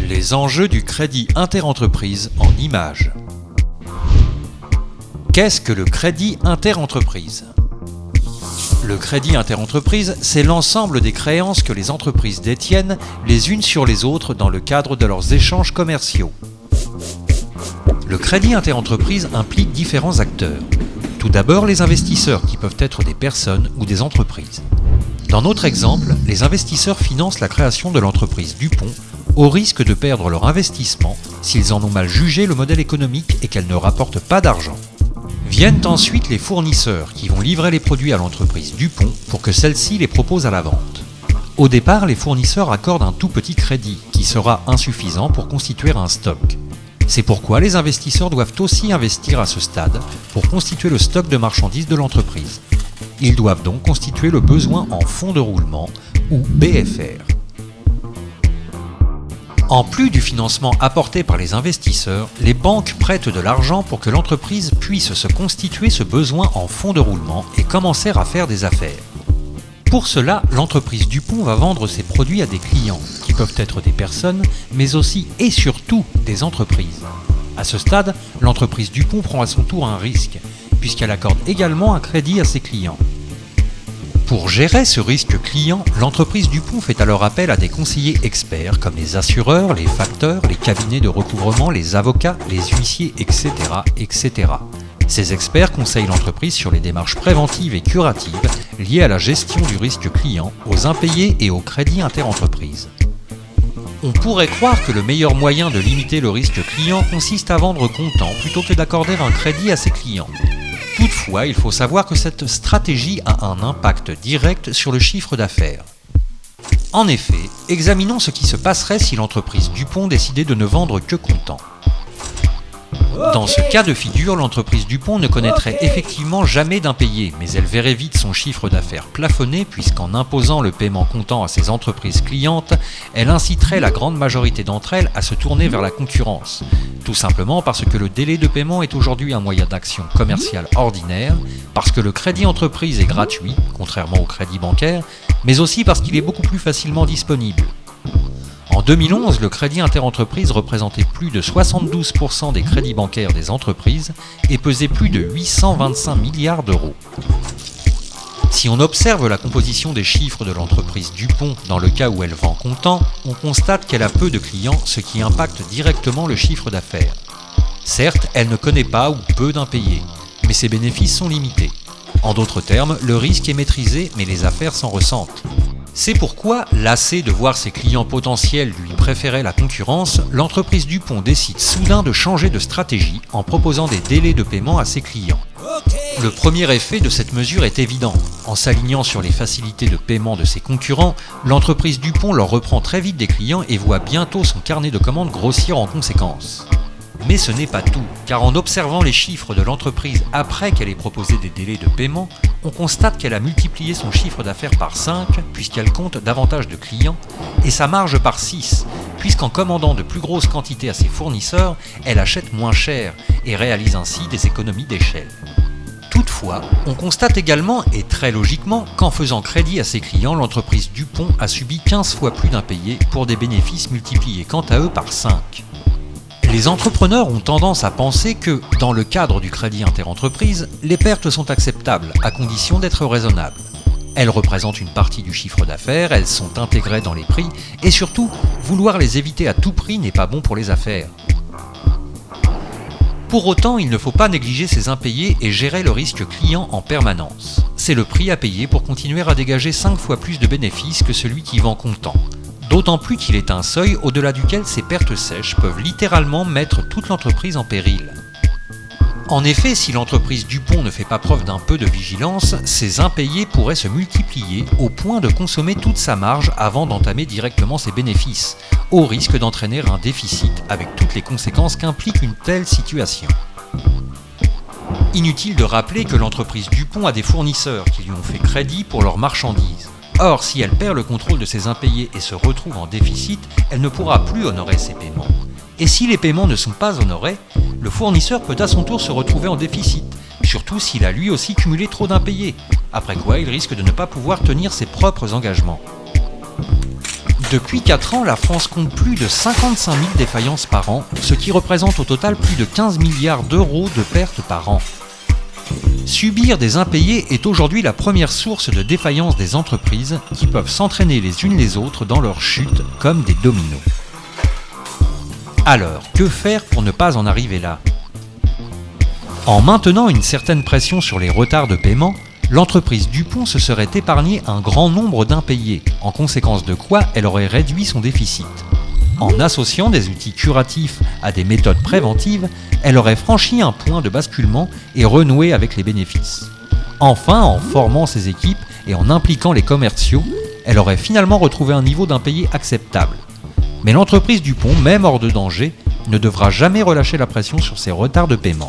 Les enjeux du crédit interentreprise en images. Qu'est-ce que le crédit interentreprise ? Le crédit interentreprise, c'est l'ensemble des créances que les entreprises détiennent les unes sur les autres dans le cadre de leurs échanges commerciaux. Le crédit interentreprise implique différents acteurs. Tout d'abord, les investisseurs qui peuvent être des personnes ou des entreprises. Dans notre exemple, les investisseurs financent la création de l'entreprise Dupont au risque de perdre leur investissement s'ils en ont mal jugé le modèle économique et qu'elle ne rapporte pas d'argent. Viennent ensuite les fournisseurs qui vont livrer les produits à l'entreprise Dupont pour que celle-ci les propose à la vente. Au départ, les fournisseurs accordent un tout petit crédit qui sera insuffisant pour constituer un stock. C'est pourquoi les investisseurs doivent aussi investir à ce stade pour constituer le stock de marchandises de l'entreprise. Ils doivent donc constituer le besoin en fonds de roulement ou BFR. En plus du financement apporté par les investisseurs, les banques prêtent de l'argent pour que l'entreprise puisse se constituer ce besoin en fonds de roulement et commencer à faire des affaires. Pour cela, l'entreprise Dupont va vendre ses produits à des clients, qui peuvent être des personnes, mais aussi et surtout des entreprises. À ce stade, l'entreprise Dupont prend à son tour un risque, puisqu'elle accorde également un crédit à ses clients. Pour gérer ce risque client, l'entreprise Dupont fait alors appel à des conseillers experts comme les assureurs, les facteurs, les cabinets de recouvrement, les avocats, les huissiers, etc., etc. Ces experts conseillent l'entreprise sur les démarches préventives et curatives liées à la gestion du risque client, aux impayés et au crédit interentreprise. On pourrait croire que le meilleur moyen de limiter le risque client consiste à vendre comptant plutôt que d'accorder un crédit à ses clients. Toutefois, il faut savoir que cette stratégie a un impact direct sur le chiffre d'affaires. En effet, examinons ce qui se passerait si l'entreprise Dupont décidait de ne vendre que comptant. Dans ce cas de figure, l'entreprise Dupont ne connaîtrait effectivement jamais d'impayés, mais elle verrait vite son chiffre d'affaires plafonné puisqu'en imposant le paiement comptant à ses entreprises clientes, elle inciterait la grande majorité d'entre elles à se tourner vers la concurrence. Tout simplement parce que le délai de paiement est aujourd'hui un moyen d'action commerciale ordinaire, parce que le crédit entreprise est gratuit, contrairement au crédit bancaire, mais aussi parce qu'il est beaucoup plus facilement disponible. En 2011, le crédit interentreprise représentait plus de 72% des crédits bancaires des entreprises et pesait plus de 825 milliards d'euros. Si on observe la composition des chiffres de l'entreprise Dupont dans le cas où elle vend comptant, on constate qu'elle a peu de clients, ce qui impacte directement le chiffre d'affaires. Certes, elle ne connaît pas ou peu d'impayés, mais ses bénéfices sont limités. En d'autres termes, le risque est maîtrisé, mais les affaires s'en ressentent. C'est pourquoi, lassée de voir ses clients potentiels lui préférer la concurrence, l'entreprise Dupont décide soudain de changer de stratégie en proposant des délais de paiement à ses clients. Le premier effet de cette mesure est évident. En s'alignant sur les facilités de paiement de ses concurrents, l'entreprise Dupont leur reprend très vite des clients et voit bientôt son carnet de commandes grossir en conséquence. Mais ce n'est pas tout, car en observant les chiffres de l'entreprise après qu'elle ait proposé des délais de paiement, on constate qu'elle a multiplié son chiffre d'affaires par 5, puisqu'elle compte davantage de clients, et sa marge par 6, puisqu'en commandant de plus grosses quantités à ses fournisseurs, elle achète moins cher et réalise ainsi des économies d'échelle. Toutefois, on constate également, et très logiquement, qu'en faisant crédit à ses clients, l'entreprise Dupont a subi 15 fois plus d'impayés pour des bénéfices multipliés quant à eux par 5. Les entrepreneurs ont tendance à penser que, dans le cadre du crédit interentreprise, les pertes sont acceptables, à condition d'être raisonnables. Elles représentent une partie du chiffre d'affaires, elles sont intégrées dans les prix, et surtout, vouloir les éviter à tout prix n'est pas bon pour les affaires. Pour autant, il ne faut pas négliger ces impayés et gérer le risque client en permanence. C'est le prix à payer pour continuer à dégager 5 fois plus de bénéfices que celui qui vend comptant. D'autant plus qu'il est un seuil au-delà duquel ces pertes sèches peuvent littéralement mettre toute l'entreprise en péril. En effet, si l'entreprise Dupont ne fait pas preuve d'un peu de vigilance, ces impayés pourraient se multiplier au point de consommer toute sa marge avant d'entamer directement ses bénéfices, au risque d'entraîner un déficit avec toutes les conséquences qu'implique une telle situation. Inutile de rappeler que l'entreprise Dupont a des fournisseurs qui lui ont fait crédit pour leurs marchandises. Or, si elle perd le contrôle de ses impayés et se retrouve en déficit, elle ne pourra plus honorer ses paiements. Et si les paiements ne sont pas honorés, le fournisseur peut à son tour se retrouver en déficit, surtout s'il a lui aussi cumulé trop d'impayés, après quoi il risque de ne pas pouvoir tenir ses propres engagements. Depuis 4 ans, la France compte plus de 55 000 défaillances par an, ce qui représente au total plus de 15 milliards d'euros de pertes par an. Subir des impayés est aujourd'hui la première source de défaillance des entreprises qui peuvent s'entraîner les unes les autres dans leur chute comme des dominos. Alors, que faire pour ne pas en arriver là ? En maintenant une certaine pression sur les retards de paiement, l'entreprise Dupont se serait épargnée un grand nombre d'impayés, en conséquence de quoi elle aurait réduit son déficit. En associant des outils curatifs à des méthodes préventives, elle aurait franchi un point de basculement et renoué avec les bénéfices. Enfin, en formant ses équipes et en impliquant les commerciaux, elle aurait finalement retrouvé un niveau d'impayés acceptable. Mais l'entreprise Dupont, même hors de danger, ne devra jamais relâcher la pression sur ses retards de paiement.